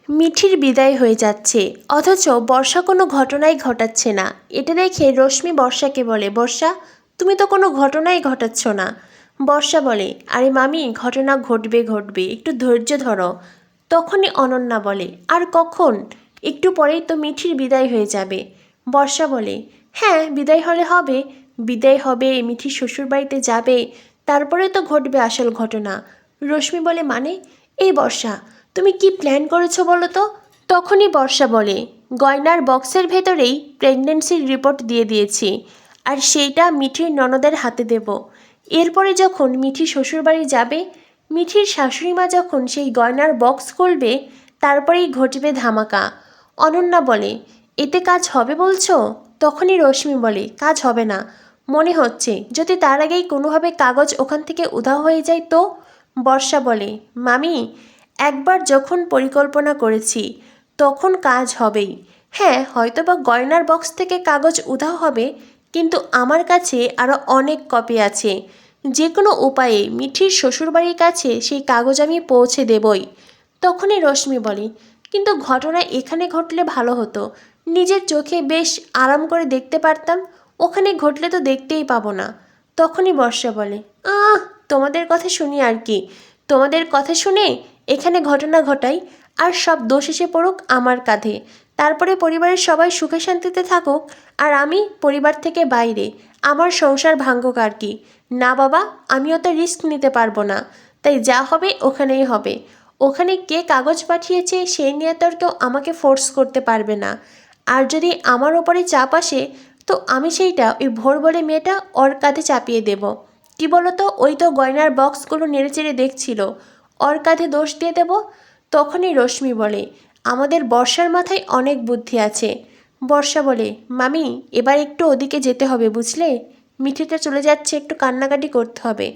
মিঠির বিদায় হয়ে যাচ্ছে, অথচ বর্ষা কোনো ঘটনাই ঘটাচ্ছে না। এটা দেখে রশ্মি বর্ষাকে বলে, বর্ষা তুমি তো কোনো ঘটনাই ঘটাচ্ছ না। বর্ষা বলে, আরে মামি ঘটনা ঘটবে ঘটবে, একটু ধৈর্য ধরো। তখনই অনন্যা বলে, আর কখন? একটু পরেই তো মিঠির বিদায় হয়ে যাবে। বর্ষা বলে, হ্যাঁ বিদায় হলে হবে, বিদায় হবে, মিঠি শ্বশুরবাড়িতে যাবে, তারপরে তো ঘটবে আসল ঘটনা। রশ্মি বলে, মানে? এই বর্ষা, তুমি কি প্ল্যান করেছো বলো তো? তখনই বর্ষা বলে, গয়নার বক্সের ভেতরেই প্রেগনেন্সির রিপোর্ট দিয়ে দিয়েছি, আর সেইটা মিঠির ননদের হাতে দেব। এরপরে যখন মিঠি শ্বশুরবাড়ি যাবে, মিঠির শাশুড়িমা যখন সেই গয়নার বক্স খুলবে, তারপরেই ঘটবে ধামাকা। অনন্যা বলে, এতে কাজ হবে বলছো? তখনই রশ্মি বলে, কাজ হবে না মনে হচ্ছে, যদি তার আগেই কোনোভাবে কাগজ ওখান থেকে উধাও হয়ে যায় তো? বর্ষা বলে, মামি একবার যখন পরিকল্পনা করেছি তখন কাজ হবেই। হ্যাঁ হয়তোবা গয়নার বক্স থেকে কাগজ উধাও হবে, কিন্তু আমার কাছে আরও অনেক কপি আছে। যে কোনো উপায়ে মিঠির শ্বশুরবাড়ির কাছে সেই কাগজ আমি পৌঁছে দেবই। তখনই রশ্মি বলে, কিন্তু ঘটনা এখানে ঘটলে ভালো হতো, নিজের চোখে বেশ আরাম করে দেখতে পারতাম, ওখানে ঘটলে তো দেখতেই পাবো না। তখনই বর্ষা বলে, আহ তোমাদের কথা শুনি আর কি, তোমাদের কথা শুনে এখানে ঘটনা ঘটাই, আর সব দোষ এসে পড়ুক আমার কাঁধে, তারপরে পরিবারের সবাই সুখে শান্তিতে থাকুক, আর আমি পরিবার থেকে বাইরে, আমার সংসার ভাঙুক আর কি। না বাবা, আমি অত রিস্ক নিতে পারবো না, তাই যা হবে ওখানেই হবে। ওখানে কে কাগজ পাঠিয়েছে সেই নিয়ে তো আর কেউ আমাকে ফোর্স করতে পারবে না, আর যদি আমার ওপরে চাপ আসে তো আমি সেইটা ওই ভোর বলে মেয়েটা ওর কাঁধে চাপিয়ে দেব। কি বলো তো, ওই তো গয়নার বক্সগুলো নেড়েচেড়ে দেখছিল, ওর কাঁধে দোষ দিয়ে দেব। তখনই রশ্মি বলে, আমাদের বর্ষার মাথায় অনেক বুদ্ধি আছে। বর্ষা বলে, মামি এবার একটু ওদিকে যেতে হবে বুঝলে, মিঠিটা চলে যাচ্ছে, একটু কান্নাকাটি করতে হবে,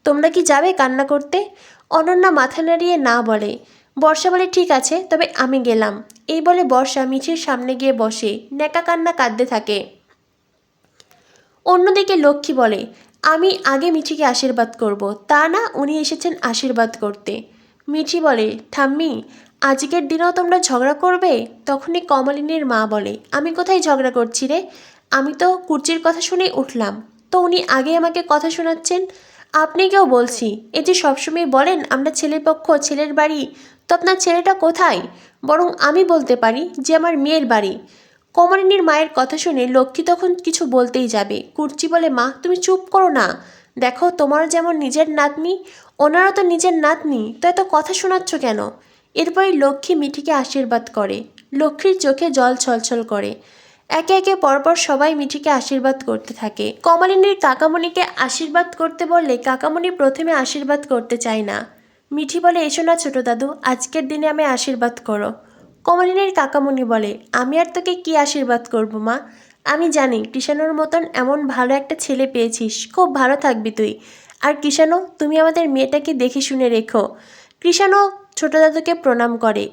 তোমরা কি যাবে কান্না করতে? অনন্যা মাথা নাড়িয়ে না বলে। বর্ষা বলে, ঠিক আছে তবে আমি গেলাম। এই বলে বর্ষা মিঠির সামনে গিয়ে বসে ন্যাকা কান্না কাঁদতে থাকে। অন্যদিকে লক্ষ্মী বলে, আমি আগে মিঠিকে আশীর্বাদ করব, তা না উনি এসেছেন আশীর্বাদ করতে। মিঠি বলে, ঠাম্মি আজকের দিনেও তোমরা ঝগড়া করবে? তখনই কমলিনীর মা বলে, আমি কোথায় ঝগড়া করছি রে, আমি তো কুর্চির কথা শুনেই উঠলাম, তো উনি আগে আমাকে কথা শোনাচ্ছেন। আপনি কেউ বলছি, এই যে সবসময় বলেন আমরা ছেলের পক্ষ, ছেলের বাড়ি, তো আপনার ছেলেটা কোথায়? বরং আমি বলতে পারি যে আমার মেয়ের বাড়ি। কমলিনীর মায়ের কথা শুনে লক্ষ্মী তখন কিছু বলতেই যাবে, কুর্চি বলে, মা তুমি চুপ করো না, দেখো তোমার যেমন নিজের নাতনি, ওনারও তো নিজের নাতনি, তো এত কথা শোনাচ্ছ কেন? এরপরে লক্ষ্মী মিঠিকে আশীর্বাদ করে। লক্ষ্মীর চোখে জল ছলছল করে। একে একে পরপর সবাই মিঠিকে আশীর্বাদ করতে থাকে। কমলিনীর কাকামণিকে আশীর্বাদ করতে বললে কাকামণি প্রথমে আশীর্বাদ করতে চায় না। মিঠি বলে, এসো না ছোটো দাদু, আজকের দিনে আমি আশীর্বাদ করো। কমলিনীর কাকামণি বলে, আমি আর তোকে কি আশীর্বাদ করব মা, আমি জানি কৃষাণুর মতন এমন ভালো একটা ছেলে পেয়েছিস, খুব ভালো থাকবি তুই। আর কৃষাণু তুমি আমাদের মেয়েটাকে দেখে শুনে রেখো। কৃষাণু ছোটো দাদুকে প্রণাম করে।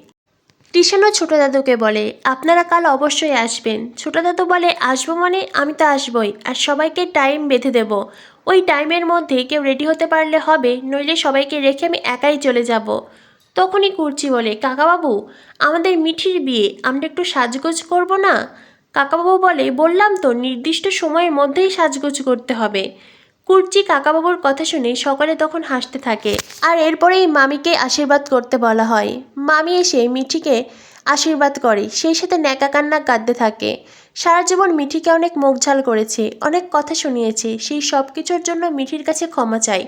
কৃষাণু ছোটো দাদুকে বলে, আপনারা কাল অবশ্যই আসবেন। ছোটো দাদু বলে, আসবো মানে আমি তো আসবই, আর সবাইকে টাইম বেঁধে দেব, ওই টাইমের মধ্যে কেউ রেডি হতে পারলে হবে, নইলে সবাইকে রেখে আমি একাই চলে যাব। তখনই কুর্চি বলে, কাকাবাবু আমাদের মিঠির বিয়ে, আমরা একটু সাজগোজ করব না? কাকাবাবু বলে, বললাম তো নির্দিষ্ট সময়ের মধ্যেই সাজগোজ করতে হবে। কুর্চি কাকাবাবুর কথা শুনে সকলে তখন হাসতে থাকে, আর এরপরেই মামিকে আশীর্বাদ করতে বলা হয়। মামি এসে মিঠিকে আশীর্বাদ করে, সেই সাথে ন্যাকা কান্না কাঁদতে থাকে। সারা জীবন মিঠিকে অনেক মুখঝাল করেছে, অনেক কথা শুনিয়েছে, সেই সব কিছুর জন্য মিঠির কাছে ক্ষমা চাই।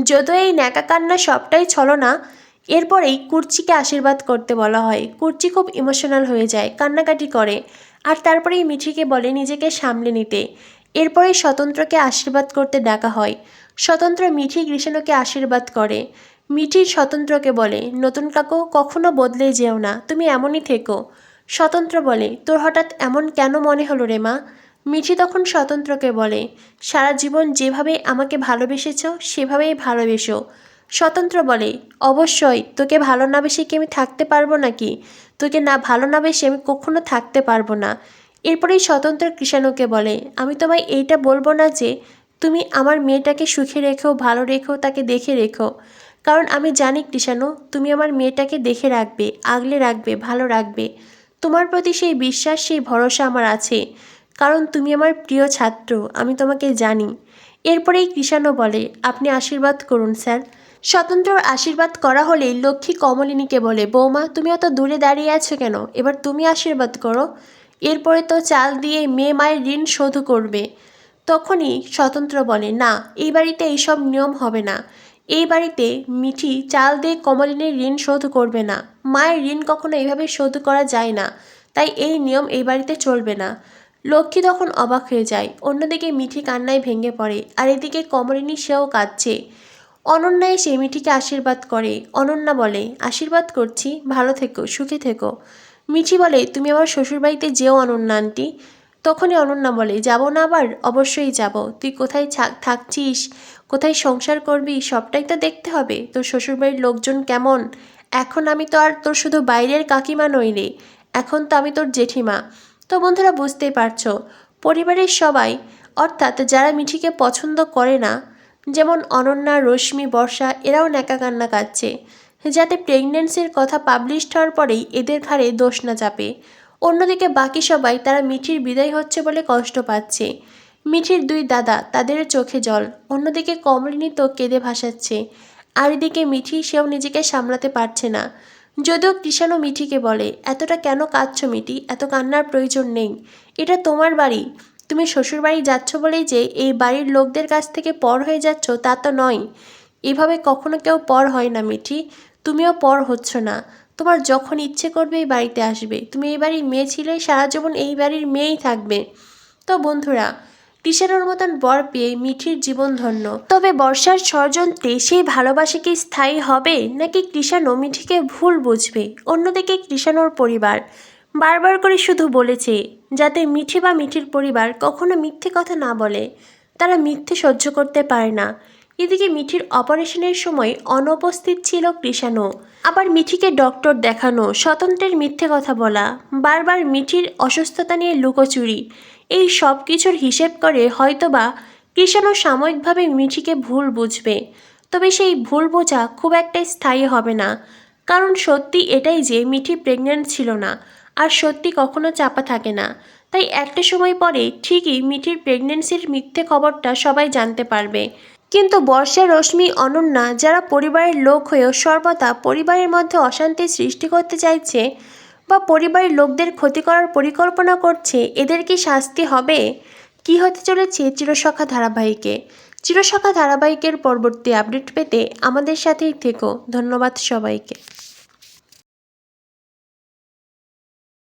যদিও এই ন্যাকা কান্না সবটাই ছলনা। এরপরেই কুর্চিকে আশীর্বাদ করতে বলা হয়। কুর্চি খুব ইমোশনাল হয়ে যায়, কান্নাকাটি করে, আর তারপরেই মিঠিকে বলে নিজেকে সামলে নিতে। এরপরে স্বতন্ত্রকে আশীর্বাদ করতে ডাকা হয়। স্বতন্ত্র মিঠি কৃষ্ণকে আশীর্বাদ করে। মিঠির স্বতন্ত্রকে বলে, নতুন কাকু কখনো বদলে যেও না, তুমি এমনই থেকো। স্বতন্ত্র বলে, তোর হঠাৎ এমন কেন মনে হলো রে মা? মিঠি তখন স্বতন্ত্রকে বলে, সারা জীবন যেভাবে আমাকে ভালোবেসেছ সেভাবেই ভালোবেসো। স্বতন্ত্র বলে, অবশ্যই, তোকে ভালো না বেসে কি আমি থাকতে পারবো নাকি? তোকে না ভালো না বেসে আমি কখনো থাকতে পারবো না। এরপরেই স্বতন্ত্র কৃষাণুকে বলে, আমি তোমায় এইটা বলবো না যে তুমি আমার মেয়েটাকে সুখে রেখো, ভালো রেখো, তাকে দেখে রেখো, কারণ আমি জানি কৃষাণু তুমি আমার মেয়েটাকে দেখে রাখবে, আগলে রাখবে, ভালো রাখবে। তোমার প্রতি সেই বিশ্বাস, সেই ভরসা আমার আছে, কারণ তুমি আমার প্রিয় ছাত্র, আমি তোমাকে জানি। এরপরেই কৃষাণু বলে, আপনি আশীর্বাদ করুন স্যার। স্বতন্ত্রর আশীর্বাদ করা হলেই লক্ষ্মী কমলিনীকে বলে, বৌমা তুমি অত দূরে দাঁড়িয়ে আছো কেন, এবার তুমি আশীর্বাদ করো। এরপরে তো চাল দিয়ে মেয়ে মায়ের ঋণ শোধ করবে। তখনই স্বতন্ত্র বলে, না, এই বাড়িতে এইসব নিয়ম হবে না। এই বাড়িতে মিঠি চাল দিয়ে কমলিনীর ঋণ শোধ করবে না। মায়ের ঋণ কখনো এইভাবে শোধ করা যায় না, তাই এই নিয়ম এই বাড়িতে চলবে না। লক্ষ্মী তখন অবাক হয়ে যায়। অন্যদিকে মিঠি কান্নায় ভেঙে পড়ে, আর এদিকে কমলিনী সেও কাঁদছে। অনন্যা এসে মিঠিকে আশীর্বাদ করে। অনন্যা বলে, আশীর্বাদ করছি, ভালো থেকো, সুখে থেকো। মিঠি বলে, তুমি আমার শ্বশুরবাড়িতে যেও অনন্যা আন্টি। তখনই অনন্যা বলে, যাব না আবার? অবশ্যই যাব। তুই কোথায় থাকছিস, কোথায় সংসার করবি, সবটাই তো দেখতে হবে। তোর শ্বশুরবাড়ির লোকজন কেমন? এখন আমি তো আর তোর শুধু বাইরের কাকিমা নই রে, এখন তো আমি তোর জেঠিমা। তো বন্ধুরা বুঝতেই পারছো, পরিবারের সবাই, অর্থাৎ যারা মিঠিকে পছন্দ করে না, যেমন অনন্যা, রশ্মি, বর্ষা, এরাও ন্যাকা কান্না কাঁদছে, যাতে প্রেগনেন্সির কথা পাবলিশড হওয়ার পরেই এদের ঘাড়ে দোষ না চাপে। অন্যদিকে বাকি সবাই তারা মিঠির বিদায় হচ্ছে বলে কষ্ট পাচ্ছে। মিঠির দুই দাদা, তাদের চোখে জল। অন্যদিকে কমলিনী তো কেঁদে ভাসাচ্ছে। আর এদিকে মিঠি, সেও নিজেকে সামলাতে পারছে না। যদিও কৃষাণু মিঠিকে বলে, এতটা কেন কাঁদছো মিঠি, এত কান্নার প্রয়োজন নেই। এটা তোমার বাড়ি, তুমি শ্বশুরবাড়ি যাচ্ছ বলেই যে এই বাড়ির লোকদের কাছ থেকে পর হয়ে যাচ্ছ তা তো নয়। এভাবে কখনো কেউ পর হয় না মিঠি, তুমিও পর হচ্ছ না। তোমার যখন ইচ্ছে করবে এই বাড়িতে আসবে। তুমি এই বাড়ির মেয়ে ছিলে, সারা জীবন এই বাড়ির মেয়েই থাকবে। তো বন্ধুরা, কৃষাণুর মতন বর পেয়ে মিঠির জীবন ধন্য। তবে বর্ষার ষড়যন্ত্রে সেই ভালোবাসা কি স্থায়ী হবে, নাকি কৃষাণু মিঠিকে ভুল বুঝবে? অন্যদিকে কৃষাণুর পরিবার বারবার করে শুধু বলেছে যাতে মিঠি বা মিঠির পরিবার কখনো মিথ্যে কথা না বলে। তারা মিথ্যে সহ্য করতে পারে না। এদিকে মিঠির অপারেশনের সময় অনুপস্থিত ছিল কৃষাণু। আবার মিঠিকে ডক্টর দেখানো, স্বতন্ত্রের মিথ্যে কথা বলা, বারবার মিঠির অসুস্থতা নিয়ে লুকোচুরি, এই সব কিছুর হিসেব করে হয়তোবা কৃষাণু সাময়িকভাবে মিঠিকে ভুল বুঝবে। তবে সেই ভুল বোঝা খুব একটা স্থায়ী হবে না, কারণ সত্যি এটাই যে মিঠি প্রেগন্যান্ট ছিল না, আর সত্যি কখনো চাপা থাকে না। তাই একটা সময় পরে ঠিকই মিঠির প্রেগনেন্সির মিথ্যে খবরটা সবাই জানতে পারবে। কিন্তু বর্ষা, রশ্মি, অনন্যা যারা পরিবারের লোক হয়েও সর্বদা পরিবারের মধ্যে অশান্তি সৃষ্টি করতে চাইছে বা পরিবারের লোকদের ক্ষতি করার পরিকল্পনা করছে, এদের কি শাস্তি হবে? কি হতে চলেছে চিরসখা ধারাবাহিকে? চিরসখা ধারাবাহিকের পরবর্তী আপডেট পেতে আমাদের সাথেই থেকো। ধন্যবাদ সবাইকে।